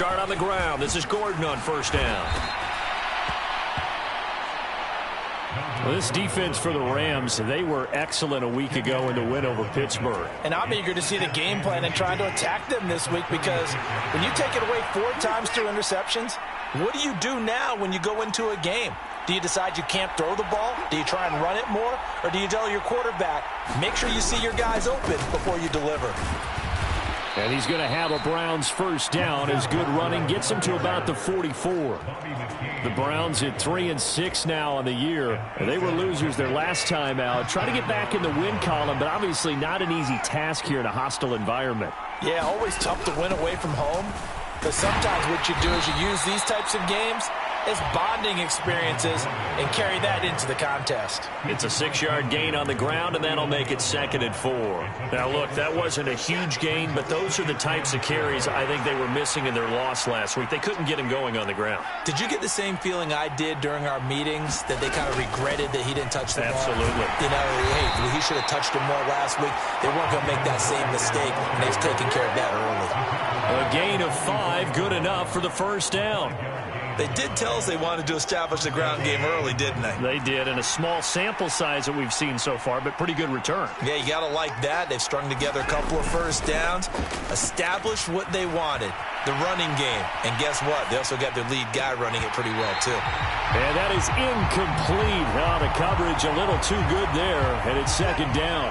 start on the ground. This is Gordon on first down. Well, this defense for the Rams, they were excellent a week ago in the win over Pittsburgh. And I'm eager to see the game plan and trying to attack them this week, because when you take it away 4 times through interceptions, what do you do now when you go into a game? Do you decide you can't throw the ball? Do you try and run it more? Or do you tell your quarterback, make sure you see your guys open before you deliver? And he's going to have a Browns first down. His good running gets him to about the 44. The Browns at 3-6 now on the year. And they were losers their last time out. Try to get back in the win column, but obviously not an easy task here in a hostile environment. Yeah, always tough to win away from home. But sometimes what you do is you use these types of games as bonding experiences and carry that into the contest. It's a 6-yard gain on the ground, and that'll make it 2nd and 4. Now, look, that wasn't a huge gain, but those are the types of carries I think they were missing in their loss last week. They couldn't get him going on the ground. Did you get the same feeling I did during our meetings, that they kind of regretted that he didn't touch the ball? Absolutely. You know, hey, he should have touched him more last week. They weren't going to make that same mistake, and they've taken care of that early. A gain of 5, good enough for the first down. They did tell us they wanted to establish the ground game early, didn't they? They did, and a small sample size that we've seen so far, but pretty good return. Yeah, you got to like that. They've strung together a couple of first downs, established what they wanted, the running game. And guess what? They also got their lead guy running it pretty well, too. And that is incomplete. Oh, the coverage a little too good there, and it's 2nd down.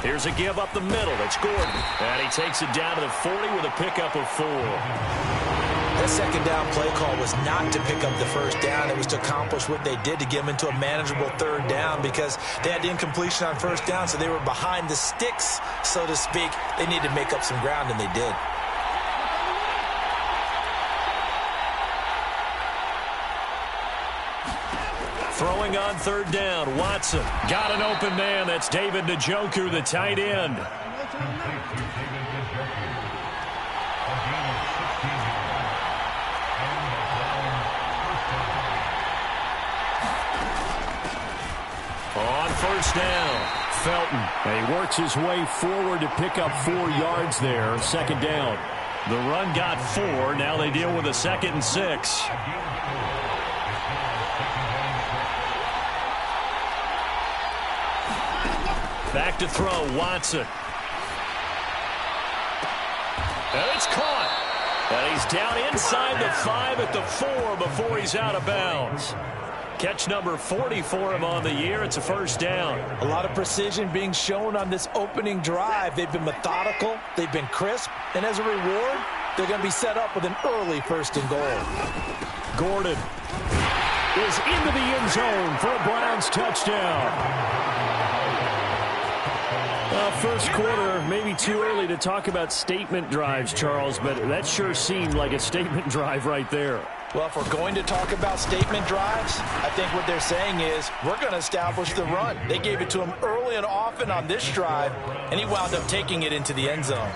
Here's a give up the middle. It's Gordon. And he takes it down to the 40 with a pickup of 4. That 2nd down play call was not to pick up the first down. It was to accomplish what they did, to get them into a manageable 3rd down, because they had incompletion on first down, so they were behind the sticks, so to speak. They needed to make up some ground, and they did. Throwing on 3rd down, Watson. Got an open man. That's David Njoku, the tight end. On first down, Felton. And he works his way forward to pick up 4 yards there. 2nd down. The run got 4. Now they deal with a 2nd and 6. Back to throw, Watson. And it's caught. And he's down inside the 5 at the 4 before he's out of bounds. Catch number 40 for him on the year. It's a first down. A lot of precision being shown on this opening drive. They've been methodical. They've been crisp. And as a reward, they're going to be set up with an early 1st and goal. Gordon is into the end zone for a Browns touchdown. First quarter, maybe too early to talk about statement drives, Charles, but that sure seemed like a statement drive right there. Well, if we're going to talk about statement drives, I think what they're saying is we're going to establish the run. They gave it to him early and often on this drive, and he wound up taking it into the end zone.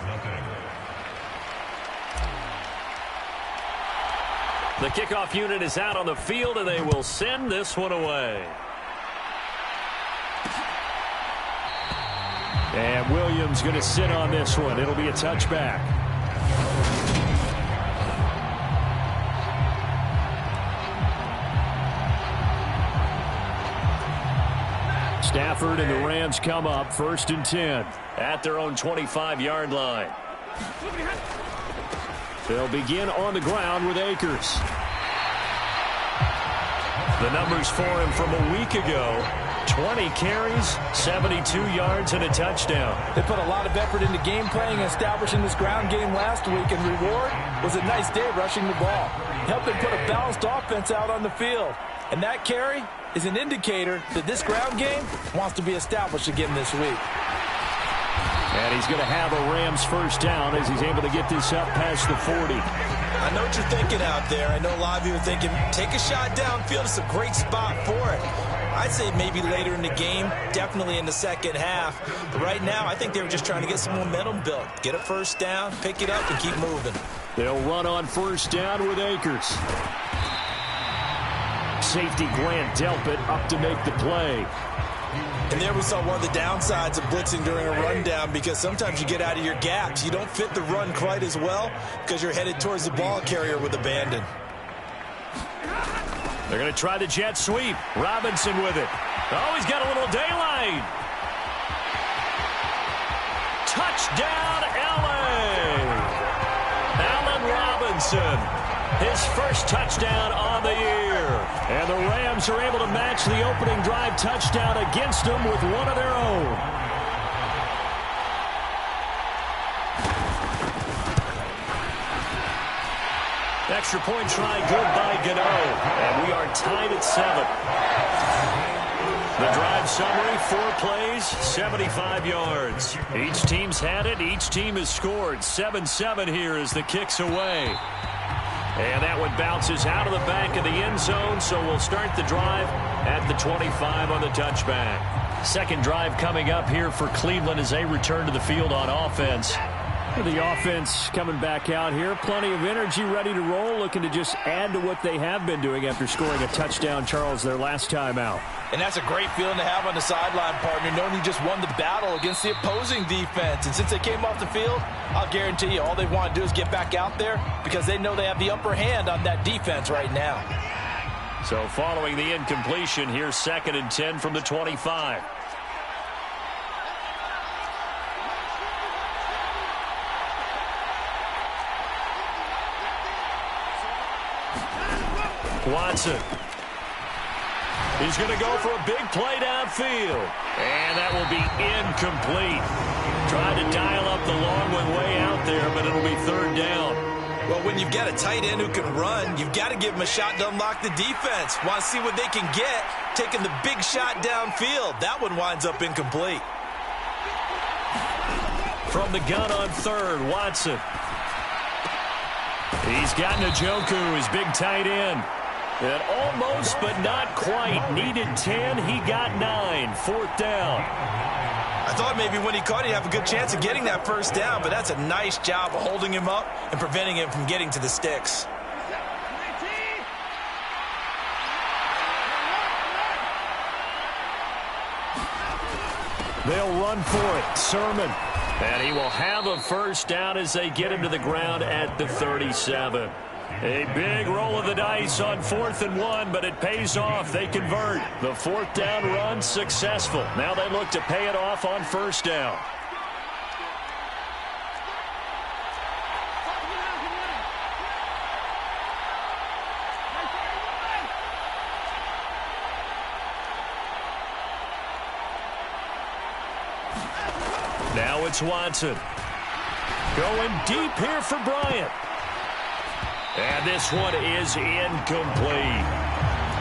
The kickoff unit is out on the field, and they will send this one away. And Williams going to sit on this one. It'll be a touchback. Stafford and the Rams come up 1st and 10 at their own 25-yard line. They'll begin on the ground with Akers. The numbers for him from a week ago: 20 carries, 72 yards, and a touchdown. They put a lot of effort into game planning and establishing this ground game last week, and reward was a nice day rushing the ball. Helped them put a balanced offense out on the field. And that carry is an indicator that this ground game wants to be established again this week. And he's going to have a Rams first down as he's able to get this up past the 40. I know what you're thinking out there. I know a lot of you are thinking, take a shot downfield. It's a great spot for it. I'd say maybe later in the game, definitely in the second half. But right now, I think they were just trying to get some momentum built. Get a first down, pick it up, and keep moving. They'll run on first down with Akers. Safety Grant Delpit up to make the play. And there we saw one of the downsides of blitzing during a rundown, because sometimes you get out of your gaps. You don't fit the run quite as well because you're headed towards the ball carrier with abandon. They're going to try the jet sweep. Robinson with it. Oh, he's got a little daylight. Touchdown, L.A. Allen Robinson. His first touchdown on the year. And the Rams are able to match the opening drive touchdown against them with one of their own. Extra point try good by Gano. And we are tied at 7. The drive summary, 4 plays, 75 yards. Each team's had it. Each team has scored. 7-7 here as the kick's away. And that one bounces out of the back of the end zone, so we'll start the drive at the 25 on the touchback. Second drive coming up here for Cleveland as they return to the field on offense. The offense coming back out here. Plenty of energy, ready to roll, looking to just add to what they have been doing after scoring a touchdown, Charles, their last time out. And that's a great feeling to have on the sideline, partner, knowing you just won the battle against the opposing defense. And since they came off the field, I'll guarantee you all they want to do is get back out there because they know they have the upper hand on that defense right now. So following the incompletion, here's 2nd and 10 from the 25. Watson. He's going to go for a big play downfield. And that will be incomplete. Trying to dial up the long one way out there, but it'll be 3rd down. Well, when you've got a tight end who can run, you've got to give him a shot to unlock the defense. Want to see what they can get, taking the big shot downfield. That one winds up incomplete. From the gun on 3rd, Watson. He's got Njoku, his big tight end. And almost, but not quite. Needed 10. He got 9. 4th down. I thought maybe when he caught it, he'd have a good chance of getting that 1st down, but that's a nice job of holding him up and preventing him from getting to the sticks. They'll run for it. Sermon. And he will have a 1st down as they get him to the ground at the 37. A big roll of the dice on 4th and 1, but it pays off. They convert. The 4th down run successful. Now they look to pay it off on 1st down. Now it's Watson. Going deep here for Bryant. And this one is incomplete.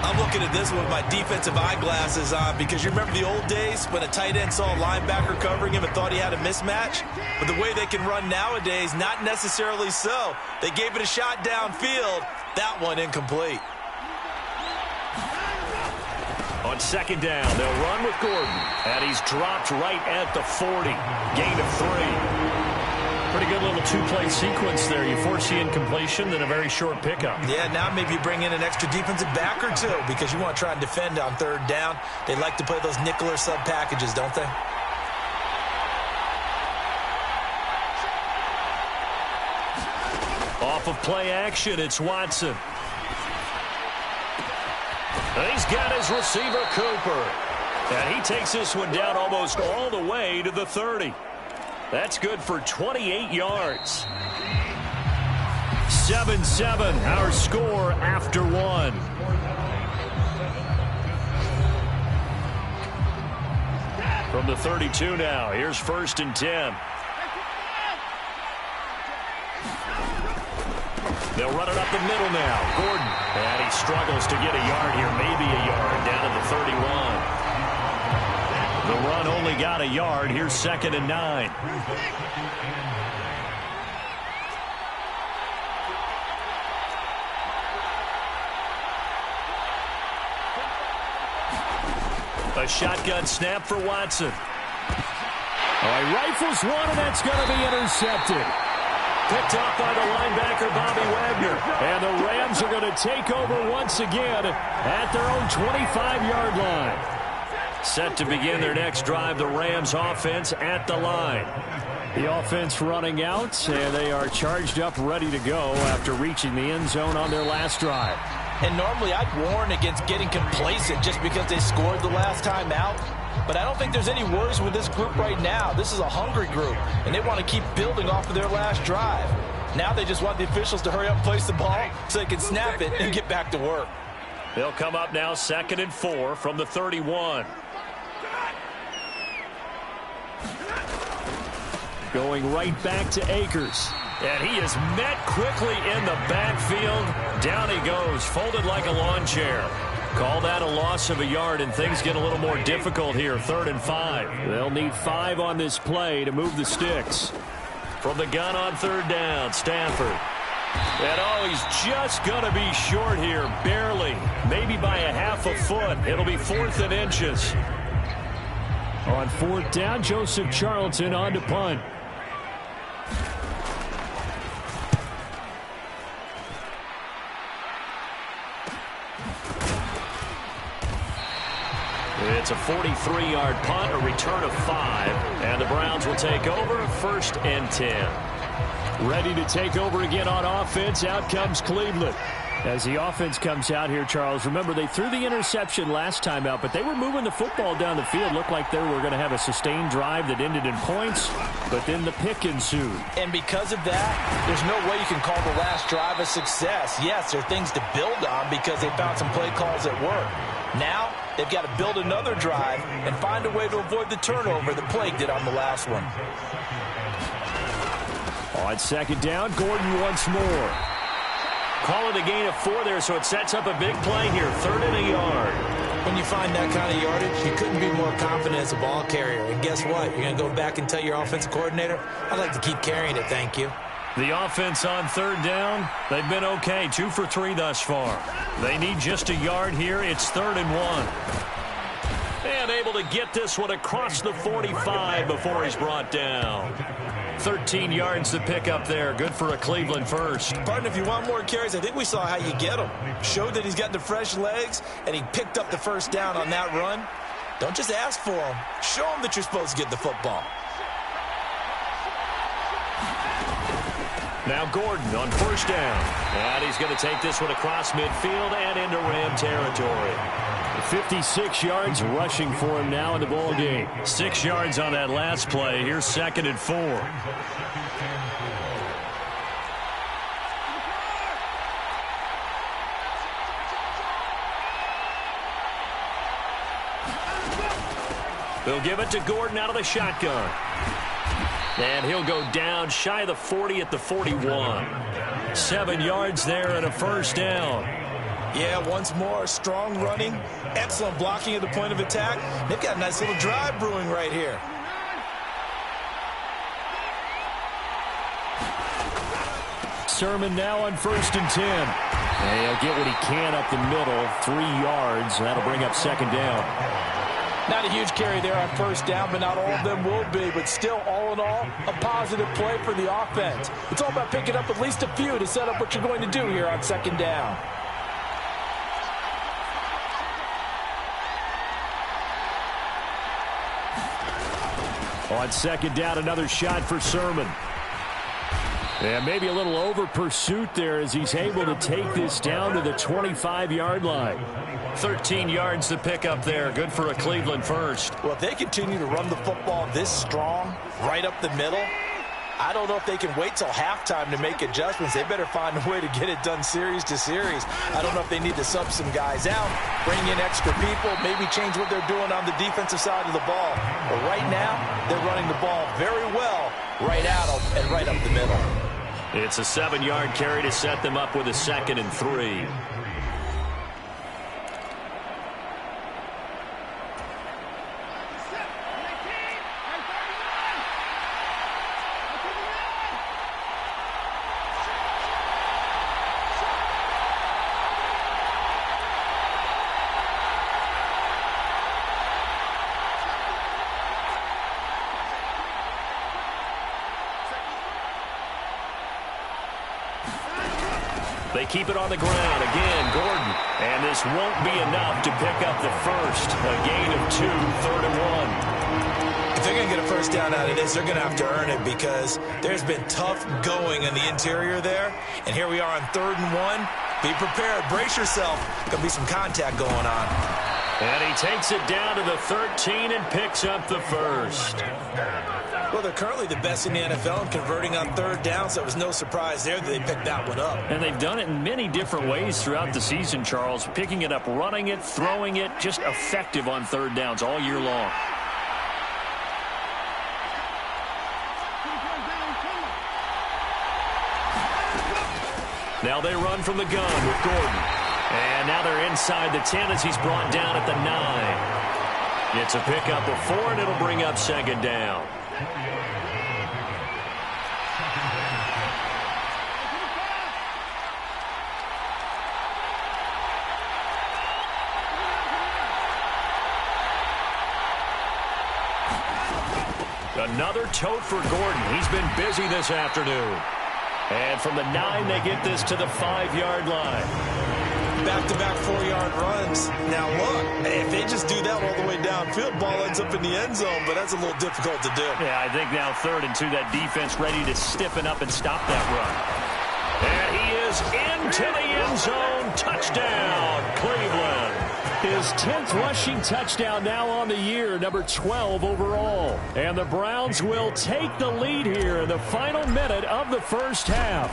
I'm looking at this one with my defensive eyeglasses on because you remember the old days when a tight end saw a linebacker covering him and thought he had a mismatch? But the way they can run nowadays, not necessarily so. They gave it a shot downfield. That one incomplete. On 2nd down, they'll run with Gordon. And he's dropped right at the 40. Gain of 3. Pretty good little 2-play sequence there. You force the incompletion, then a very short pickup. Yeah, now maybe you bring in an extra defensive back or 2 because you want to try and defend on 3rd down. They like to play those nickel or sub packages, don't they? Off of play action, it's Watson. And he's got his receiver, Cooper. And he takes this one down almost all the way to the 30. That's good for 28 yards. 7-7, our score after 1. From the 32 now, here's 1st and 10. They'll run it up the middle now. Gordon. And he struggles to get a yard here, maybe a yard, down to the 31. The run only got a yard. Here's 2nd and 9. A shotgun snap for Watson. He rifles one, and that's going to be intercepted. Picked off by the linebacker, Bobby Wagner. And the Rams are going to take over once again at their own 25-yard line. Set to begin their next drive, the Rams offense at the line. The offense running out, and they are charged up, ready to go after reaching the end zone on their last drive. And normally I'd warn against getting complacent just because they scored the last time out. But I don't think there's any worries with this group right now. This is a hungry group, and they want to keep building off of their last drive. Now they just want the officials to hurry up and place the ball so they can snap it and get back to work. They'll come up now 2nd and 4 from the 31. Going right back to Akers. And he is met quickly in the backfield. Down he goes, folded like a lawn chair. Call that a loss of a yard, and things get a little more difficult here. 3rd and 5. They'll need 5 on this play to move the sticks. From the gun on 3rd down, Stafford. And he's just going to be short here, barely. Maybe by a half a foot. It'll be 4th and inches. On 4th down, Joseph Charlton on to punt. It's a 43-yard punt, a return of 5, and the Browns will take over 1st and 10. Ready to take over again on offense. Out comes Cleveland. As the offense comes out here, Charles, remember they threw the interception last time out, but they were moving the football down the field. Looked like they were going to have a sustained drive that ended in points, but then the pick ensued. And because of that, there's no way you can call the last drive a success. Yes, there are things to build on because they found some play calls that work. Now, they've got to build another drive and find a way to avoid the turnover that plagued it on the last one. On 2nd down, Gordon once more. Calling a gain of 4 there, so it sets up a big play here. 3rd and a yard. When you find that kind of yardage, you couldn't be more confident as a ball carrier. And guess what? You're going to go back and tell your offensive coordinator, I'd like to keep carrying it, thank you. The offense on 3rd down, they've been okay. 2 for 3 thus far. They need just a yard here. It's 3rd and 1. And able to get this one across the 45 before he's brought down. 13 yards to pick up there. Good for a Cleveland first. Pardon, if you want more carries, I think we saw how you get them. Showed that he's got the fresh legs, and he picked up the first down on that run. Don't just ask for him. Show him that you're supposed to get the football. Now Gordon on 1st down. And he's going to take this one across midfield and into Ram territory. 56 yards rushing for him now in the ball game. 6 yards on that last play. Here's 2nd and 4. They'll give it to Gordon out of the shotgun. And he'll go down shy of the 40 at the 41. 7 yards there and a 1st down. Yeah, once more, strong running, excellent blocking at the point of attack. They've got a nice little drive brewing right here. Sermon now on 1st and 10. And he'll get what he can up the middle, 3 yards. That'll bring up 2nd down. Not a huge carry there on 1st down, but not all of them will be. But still, all in all, a positive play for the offense. It's all about picking up at least a few to set up what you're going to do here on 2nd down. On 2nd down, another shot for Sermon. And maybe a little over pursuit there as he's able to take this down to the 25-yard line. 13 yards to pick up there. Good for a Cleveland first. Well, if they continue to run the football this strong, right up the middle, I don't know if they can wait till halftime to make adjustments. They better find a way to get it done series to series. I don't know if they need to sub some guys out, bring in extra people, maybe change what they're doing on the defensive side of the ball. But right now, they're running the ball very well right at them and right up the middle. It's a 7-yard carry to set them up with a 2nd and 3. They keep it on the ground. Again, Gordon. And this won't be enough to pick up the first. A gain of 2, 3rd and 1. If they're going to get a first down out of this, they're going to have to earn it because there's been tough going in the interior there. And here we are on 3rd and 1. Be prepared. Brace yourself. Going to be some contact going on. And he takes it down to the 13 and picks up the first. Well, they're currently the best in the NFL in converting on 3rd down, so it was no surprise there that they picked that one up. And they've done it in many different ways throughout the season, Charles. Picking it up, running it, throwing it, just effective on 3rd downs all year long. Now they run from the gun with Gordon. And now they're inside the 10 as he's brought down at the 9. It's a pickup of 4, and it'll bring up 2nd down. Another tote for Gordon. He's been busy this afternoon. And from the 9, they get this to the 5-yard line. Back-to-back 4-yard runs. Now, look, if they just do that all the way downfield, ball ends up in the end zone, but that's a little difficult to do. Yeah, I think now 3rd and 2, that defense ready to stiffen up and stop that run. And he is into the end zone. Touchdown, Cleveland. His 10th rushing touchdown now on the year, number 12 overall. And the Browns will take the lead here in the final minute of the first half.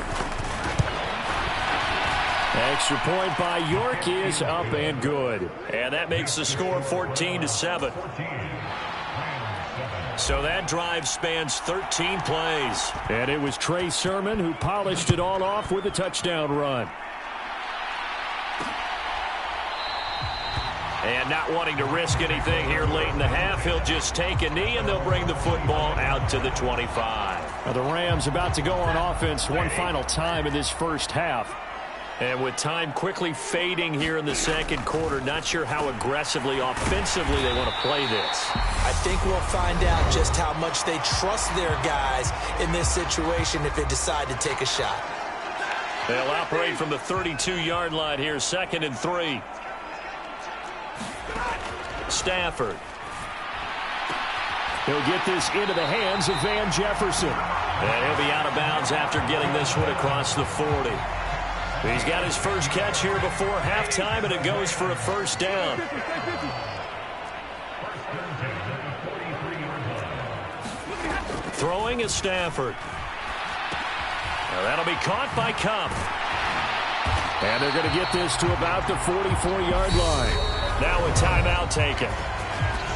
Extra point by York is up and good. And that makes the score 14-7. So that drive spans 13 plays. And it was Trey Sermon who polished it all off with a touchdown run. And not wanting to risk anything here late in the half, he'll just take a knee, and they'll bring the football out to the 25. Now the Rams about to go on offense one final time in this first half. And with time quickly fading here in the second quarter, not sure how aggressively, offensively they want to play this. I think we'll find out just how much they trust their guys in this situation if they decide to take a shot. They'll operate from the 32-yard line here, 2nd and 3. Stafford. He'll get this into the hands of Van Jefferson. And he'll be out of bounds after getting this one across the 40. He's got his first catch here before halftime, and it goes for a first down. Throwing is Stafford. Now that'll be caught by Kupp. And they're going to get this to about the 44-yard line. Now a timeout taken.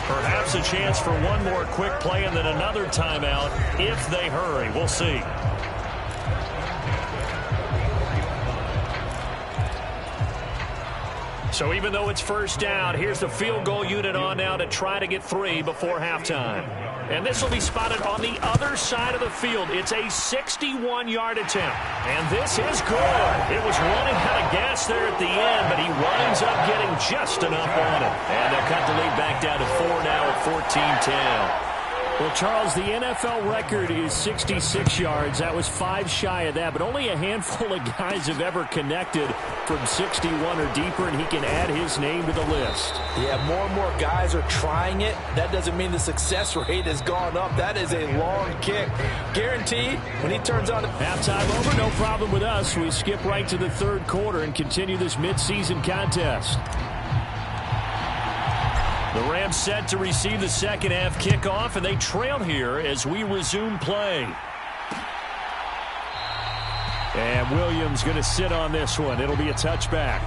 Perhaps a chance for one more quick play and then another timeout if they hurry. We'll see. So even though it's first down, here's the field goal unit on now to try to get 3 before halftime. And this will be spotted on the other side of the field. It's a 61-yard attempt. And this is good. It was running out of gas there at the end, but he winds up getting just enough on it. And they'll cut the lead back down to 4 now at 14-10. Well, Charles, the NFL record is 66 yards. That was 5 shy of that, but only a handful of guys have ever connected from 61 or deeper, and he can add his name to the list. Yeah, more and more guys are trying it. That doesn't mean the success rate has gone up. That is a long kick. Guaranteed, when he turns on it. Halftime over, no problem with us. We skip right to the 3rd quarter and continue this midseason contest. The Rams set to receive the second half kickoff, and they trail here as we resume play. And Williams going to sit on this one. It'll be a touchback.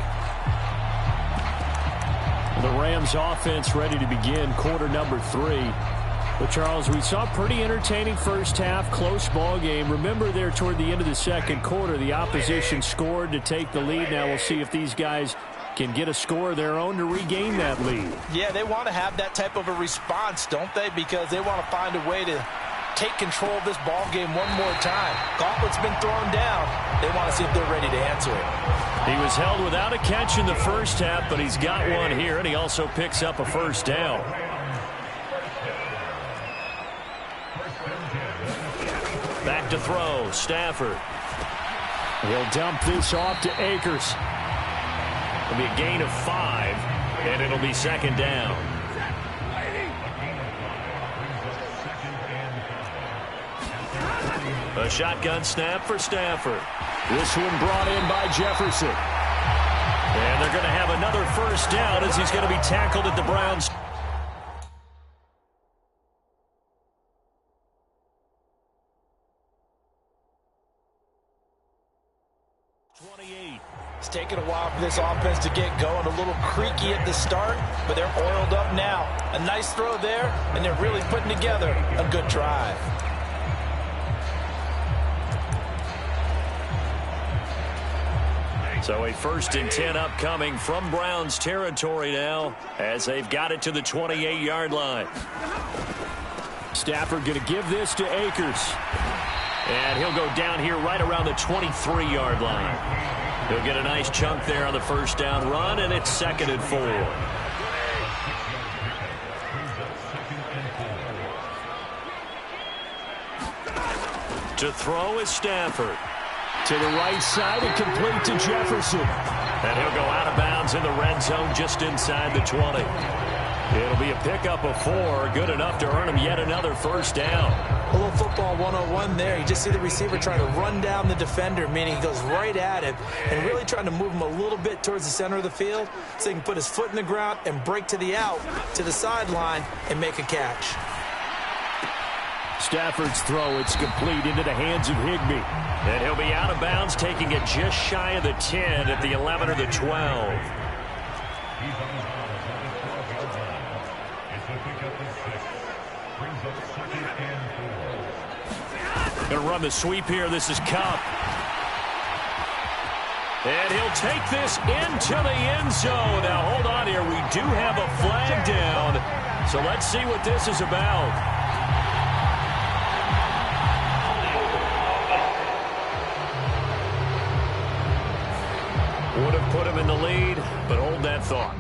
The Rams offense ready to begin quarter number 3. But, Charles, we saw a pretty entertaining first half, close ball game. Remember there toward the end of the second quarter, the opposition scored to take the lead. Now we'll see if these guys can get a score of their own to regain that lead. Yeah, they want to have that type of a response, don't they? Because they want to find a way to take control of this ball game one more time. Gauntlet's been thrown down. They want to see if they're ready to answer it. He was held without a catch in the first half, but he's got one here, and he also picks up a first down. Back to throw, Stafford. He'll dump this off to Akers. It'll be a gain of 5, and it'll be second down. A shotgun snap for Stafford. This one brought in by Jefferson. And they're going to have another first down as he's going to be tackled at the Browns. It's taken a while for this offense to get going. A little creaky at the start, but they're oiled up now. A nice throw there, and they're really putting together a good drive. So a 1st and 10 upcoming from Browns territory now as they've got it to the 28-yard line. Stafford going to give this to Akers. And he'll go down here right around the 23-yard line. He'll get a nice chunk there on the first down run, and it's 2nd and 4. To throw is Stafford. To the right side and complete to Jefferson. And he'll go out of bounds in the red zone just inside the 20. It'll be a pickup of 4, good enough to earn him yet another first down. A little football 101 there. You just see the receiver trying to run down the defender, meaning he goes right at him and really trying to move him a little bit towards the center of the field so he can put his foot in the ground and break to the out, to the sideline, and make a catch. Stafford's throw, it's complete into the hands of Higbee. And he'll be out of bounds, taking it just shy of the 10 at the 11 or the 12. Going to run the sweep here. This is Kupp. And he'll take this into the end zone. Now, hold on here. We do have a flag down. So let's see what this is about. Would have put him in the lead, but hold that thought.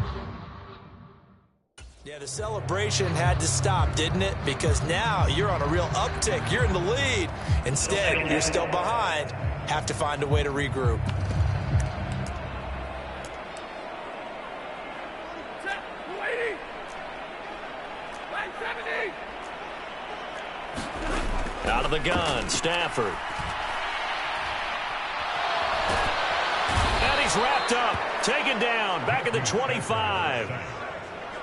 Yeah, the celebration had to stop, didn't it? Because now you're on a real uptick. You're in the lead. Instead, you're still behind. Have to find a way to regroup. Out of the gun, Stafford. And he's wrapped up, taken down, back at the 25.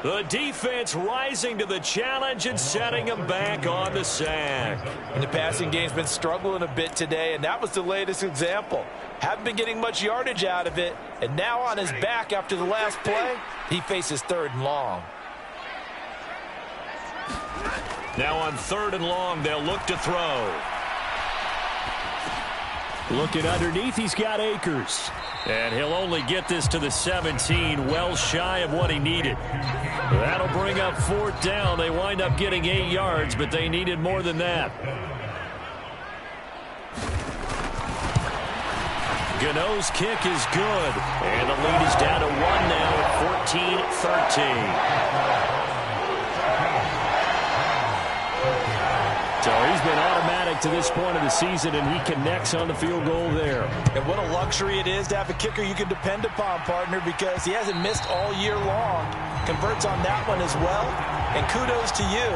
The defense rising to the challenge and setting him back on the sack. And the passing game's been struggling a bit today, and that was the latest example. Haven't been getting much yardage out of it, and now on his back after the last play, he faces 3rd and long. Now on 3rd and long, they'll look to throw. Looking underneath, he's got Akers. And he'll only get this to the 17, well shy of what he needed. That'll bring up 4th down. They wind up getting 8 yards, but they needed more than that. Gano's kick is good. And the lead is down to 1 now at 14-13. So he's been automatic to this point of the season, and he connects on the field goal there. And what a luxury it is to have a kicker you can depend upon, partner, because he hasn't missed all year long. Converts on that one as well. And kudos to you.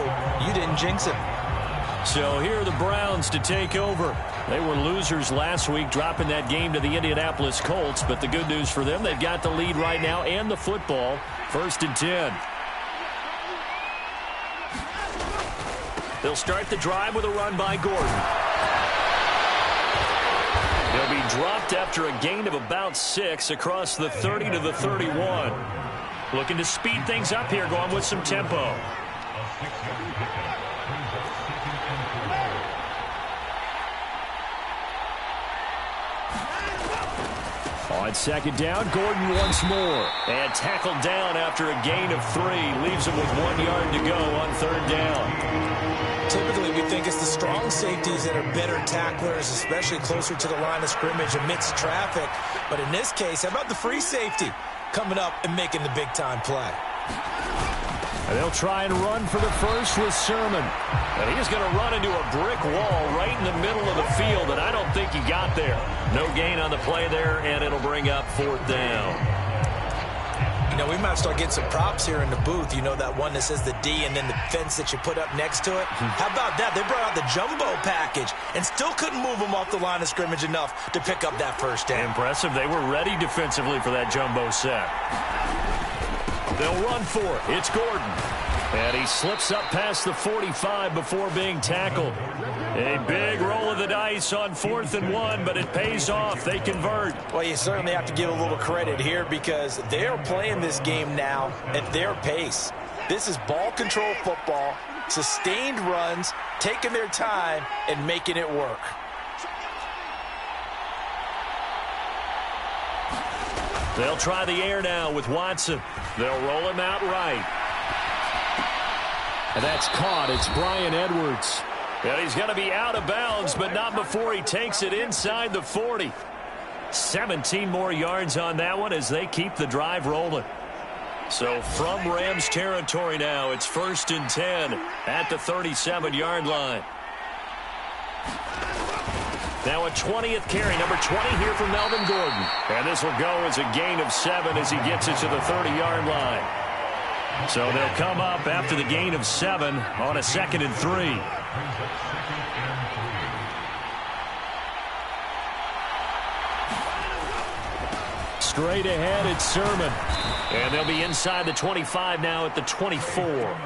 You didn't jinx him. So here are the Browns to take over. They were losers last week, dropping that game to the Indianapolis Colts. But the good news for them, they've got the lead right now and the football. 1st and 10. They'll start the drive with a run by Gordon. He'll be dropped after a gain of about 6 across the 30 to the 31. Looking to speed things up here, going with some tempo. On 2nd down, Gordon once more. And tackled down after a gain of 3. Leaves him with 1 yard to go on 3rd down. Typically, we think it's the strong safeties that are better tacklers, especially closer to the line of scrimmage amidst traffic. But in this case, how about the free safety coming up and making the big-time play? And they'll try and run for the first with Sermon. And he's going to run into a brick wall right in the middle of the field, and I don't think he got there. No gain on the play there, and it'll bring up 4th down. You know, we might start getting some props here in the booth. You know, that one that says the D and then the fence that you put up next to it? How about that? They brought out the jumbo package and still couldn't move them off the line of scrimmage enough to pick up that first down. Impressive. They were ready defensively for that jumbo set. They'll run for it. It's Gordon. And he slips up past the 45 before being tackled. A big roll of the dice on 4th and 1, but it pays off. They convert. Well, you certainly have to give a little credit here because they're playing this game now at their pace. This is ball control football, sustained runs, taking their time, and making it work. They'll try the air now with Watson. They'll roll him out right. And that's caught. It's Brian Edwards. And he's going to be out of bounds, but not before he takes it inside the 40. 17 more yards on that one as they keep the drive rolling. So from Rams territory now, it's 1st and 10 at the 37-yard line. Now a 20th carry, number 20 here from Melvin Gordon. And this will go as a gain of 7 as he gets it to the 30-yard line. So they'll come up after the gain of 7 on a 2nd and 3. Straight ahead, it's Sermon. And they'll be inside the 25 now at the 24.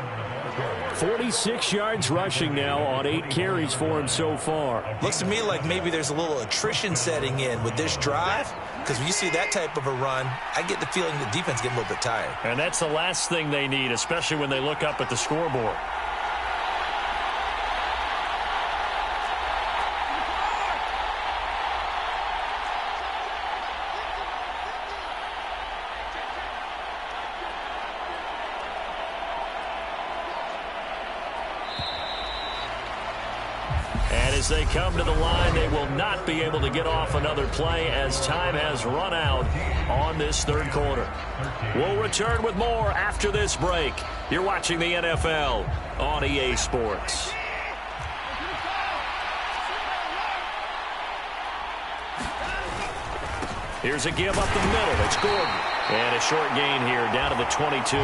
46 yards rushing now on 8 carries for him so far. Looks to me like maybe there's a little attrition setting in with this drive, because when you see that type of a run, I get the feeling the defense getting a little bit tired. And that's the last thing they need, especially when they look up at the scoreboard. As they come to the line, they will not be able to get off another play as time has run out on this 3rd quarter. We'll return with more after this break. You're watching the NFL on EA Sports. Here's a give up the middle. It's Gordon. And a short gain here down to the 22.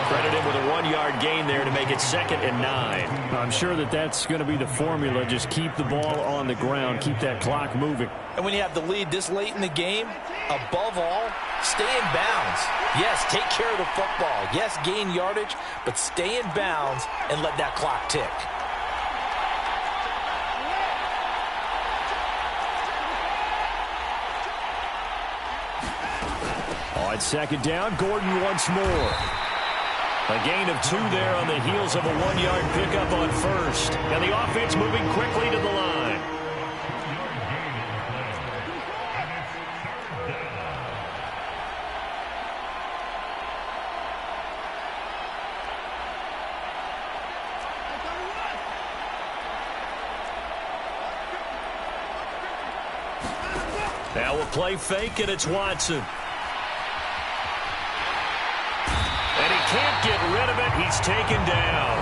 Credit him with a 1-yard gain there to make it 2nd and 9. I'm sure that that's going to be the formula. Just keep the ball on the ground. Keep that clock moving. And when you have the lead this late in the game, above all, stay in bounds. Yes, take care of the football. Yes, gain yardage, but stay in bounds and let that clock tick. On 2nd down, Gordon once more. A gain of 2 there on the heels of a 1-yard pickup on 1st. And the offense moving quickly to the line. Now we'll play fake, and it's Watson. Can't get rid of it. He's taken down.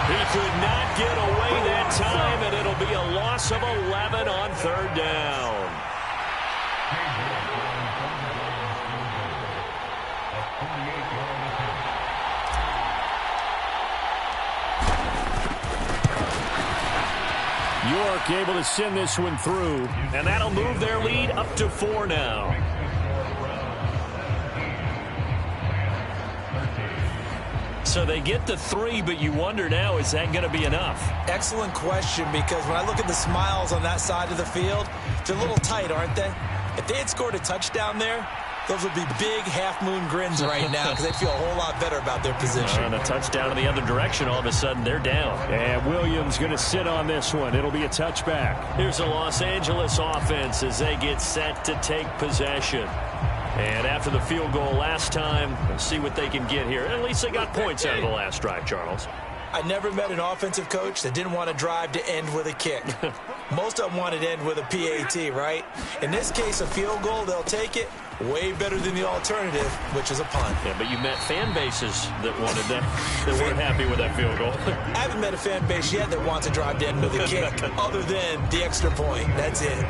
He could not get away that time, and it'll be a loss of 11 on 3rd down. York able to send this one through, and that'll move their lead up to 4 now. So they get the 3, but you wonder now, is that going to be enough? Excellent question, because when I look at the smiles on that side of the field, they're a little tight, aren't they? If they had scored a touchdown there, those would be big half-moon grins right now because they'd feel a whole lot better about their position. And a touchdown in the other direction, all of a sudden they're down. And Williams going to sit on this one. It'll be a touchback. Here's the Los Angeles offense as they get set to take possession. And after the field goal last time, let's see what they can get here. At least they got points out of the last drive, Charles. I never met an offensive coach that didn't want to drive to end with a kick. Most of them wanted to end with a PAT, right? In this case, a field goal, they'll take it. Way better than the alternative, which is a punt. Yeah, but you met fan bases that wanted that, that weren't happy with that field goal. I haven't met a fan base yet that wants to drive to end with a kick, other than the extra point. That's it.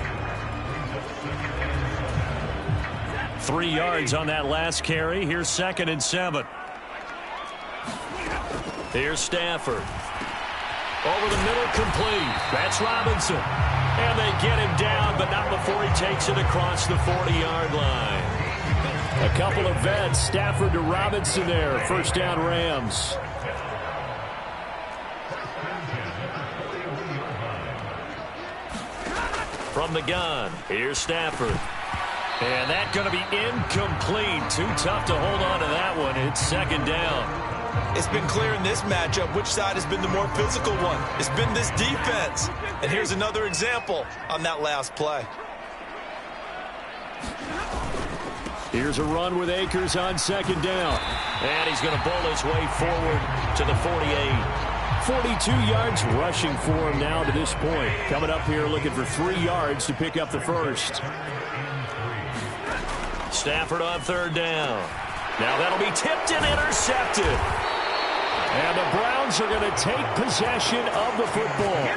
3 yards on that last carry. Here's 2nd and 7. Here's Stafford. Over the middle, complete. That's Robinson. And they get him down, but not before he takes it across the 40-yard line. A couple of vets, Stafford to Robinson there. First down, Rams. From the gun, here's Stafford. And that's going to be incomplete. Too tough to hold on to that one. It's 2nd down. It's been clear in this matchup which side has been the more physical one. It's been this defense. And here's another example on that last play. Here's a run with Akers on 2nd down. And he's going to bowl his way forward to the 48. 42 yards rushing for him now to this point. Coming up here looking for 3 yards to pick up the first. Stafford on 3rd down. Now that'll be tipped and intercepted. And the Browns are going to take possession of the football.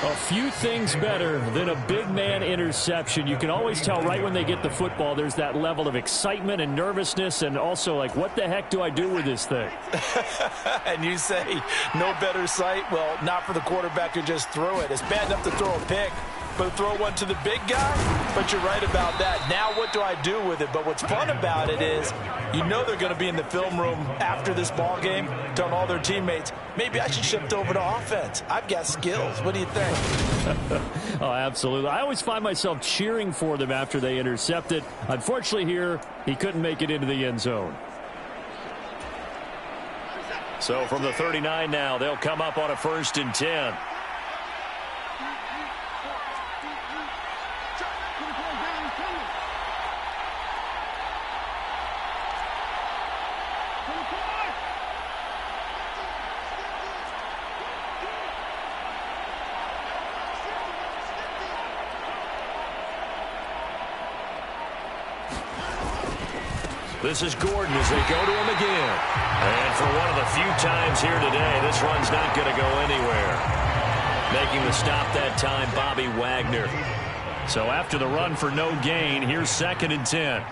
A few things better than a big man interception. You can always tell right when they get the football, there's that level of excitement and nervousness, and also like, what the heck do I do with this thing? And you say, no better sight? Well, not for the quarterback who just threw it. It's bad enough to throw a pick, but throw one to the big guy? But you're right about that. Now what do I do with it? But what's fun about it is, you know they're going to be in the film room after this ball game, telling all their teammates, maybe I should shift over to offense. I've got skills. What do you think? Oh, absolutely. I always find myself cheering for them after they intercept it. Unfortunately here, he couldn't make it into the end zone. So from the 39 now, they'll come up on a 1st and 10. This is Gordon as they go to him again. And for one of the few times here today, this run's not going to go anywhere. Making the stop that time, Bobby Wagner. So after the run for no gain, here's 2nd and 10.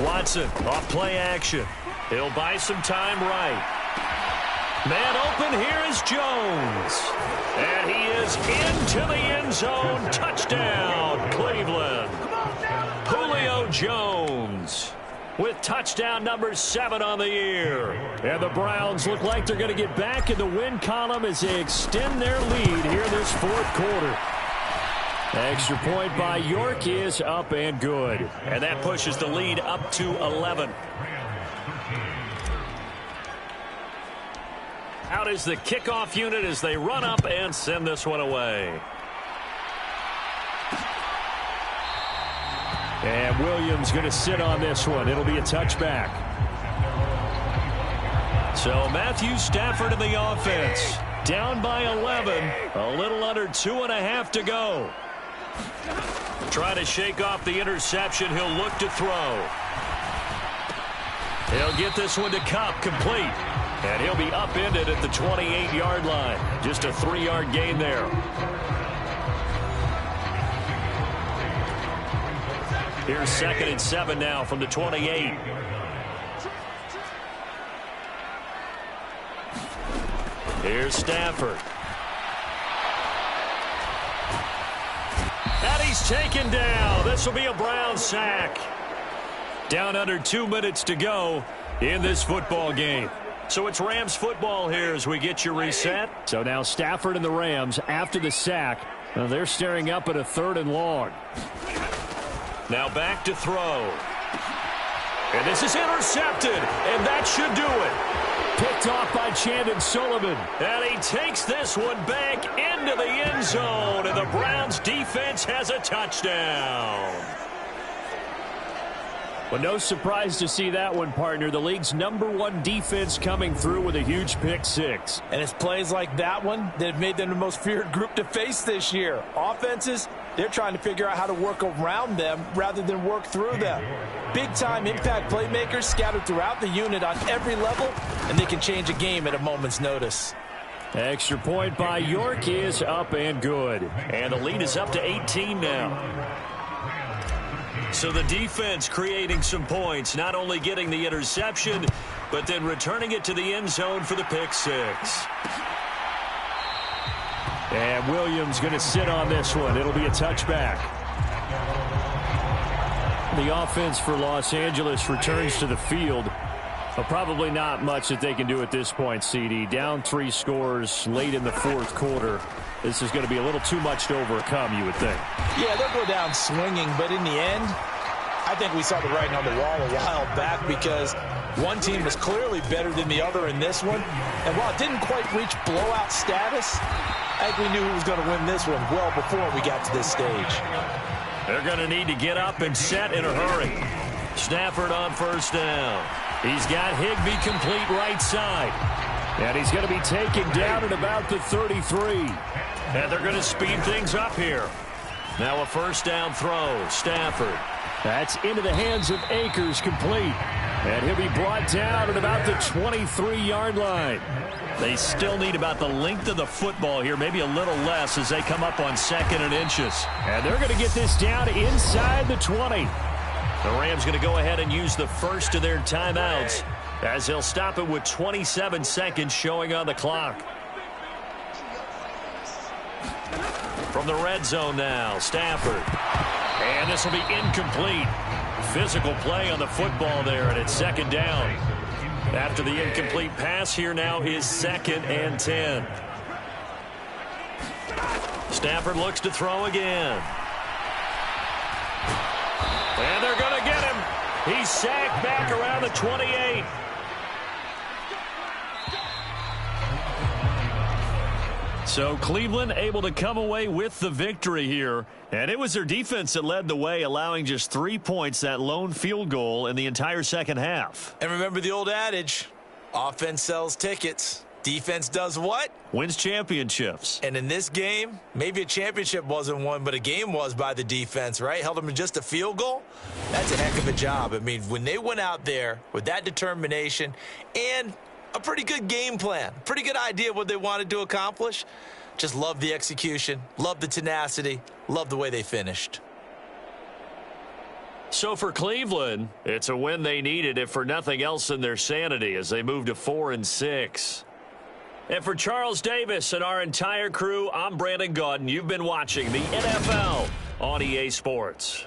Watson off play action. He'll buy some time right. Man open, here is Jones. And he is into the end zone. Touchdown, Cleveland. Julio Jones with touchdown number 7 on the year. And the Browns look like they're going to get back in the win column as they extend their lead here this 4th quarter. Extra point by York is up and good. And that pushes the lead up to 11. Out is the kickoff unit as they run up and send this one away. And Williams going to sit on this one. It'll be a touchback. So Matthew Stafford in the offense. Down by 11. A little under 2.5 to go. Trying to shake off the interception. He'll look to throw. He'll get this one to Kupp, complete. And he'll be upended at the 28-yard line. Just a 3-yard gain there. Here's 2nd and 7 now from the 28. Here's Stafford. And he's taken down. This will be a Brown sack. Down under 2 minutes to go in this football game. So it's Rams football here as we get you reset. So now Stafford and the Rams after the sack. They're staring up at a 3rd and long. Now back to throw. And this is intercepted. And that should do it. Picked off by Chandon Sullivan. And he takes this one back into the end zone. And the Browns defense has a touchdown. Well, no surprise to see that one, partner. The league's #1 defense coming through with a huge pick 6. And it's plays like that one that have made them the most feared group to face this year. Offenses They're trying to figure out how to work around them rather than work through them. Big-time impact playmakers scattered throughout the unit on every level, and they can change a game at a moment's notice. Extra point by York is up and good. And the lead is up to 18 now. So the defense creating some points, not only getting the interception, but then returning it to the end zone for the pick six. And Williams going to sit on this one. It'll be a touchback. The offense for Los Angeles returns to the field. But probably not much that they can do at this point, CD. Down 3 scores late in the fourth quarter. This is going to be a little too much to overcome, you would think. Yeah, they'll go down swinging, but in the end, I think we saw the writing on the wall a while back because one team was clearly better than the other in this one. And while it didn't quite reach blowout status, I think we knew who was going to win this one well before we got to this stage. They're going to need to get up and set in a hurry. Stafford on first down. He's got Higbee complete right side. And he's going to be taken down at about the 33. And they're going to speed things up here. Now a first down throw. Stafford. That's into the hands of Akers, complete. And he'll be brought down at about the 23-yard line. They still need about the length of the football here, maybe a little less as they come up on 2nd and inches. And they're going to get this down inside the 20. The Rams going to go ahead and use the first of their timeouts as they'll stop it with 27 seconds showing on the clock. From the red zone now, Stafford. And this will be incomplete. Physical play on the football there, and it's 2nd down. After the incomplete pass, here now is 2nd and 10. Stafford looks to throw again. And they're going to get him. He's sacked back around the 28. So Cleveland able to come away with the victory here. And it was their defense that led the way, allowing just 3 points, that lone field goal in the entire second half. And remember the old adage, offense sells tickets. Defense does what? Wins championships. And in this game, maybe a championship wasn't won, but a game was by the defense, right? Held them to just a field goal. That's a heck of a job. I mean, when they went out there with that determination and a pretty good game plan, pretty good idea of what they wanted to accomplish, just love the execution, love the tenacity, love the way they finished. So for Cleveland, it's a win they needed, if for nothing else than their sanity, as they move to 4-6. And for Charles Davis and our entire crew, I'm Brandon Gaudin. You've been watching the NFL on EA Sports.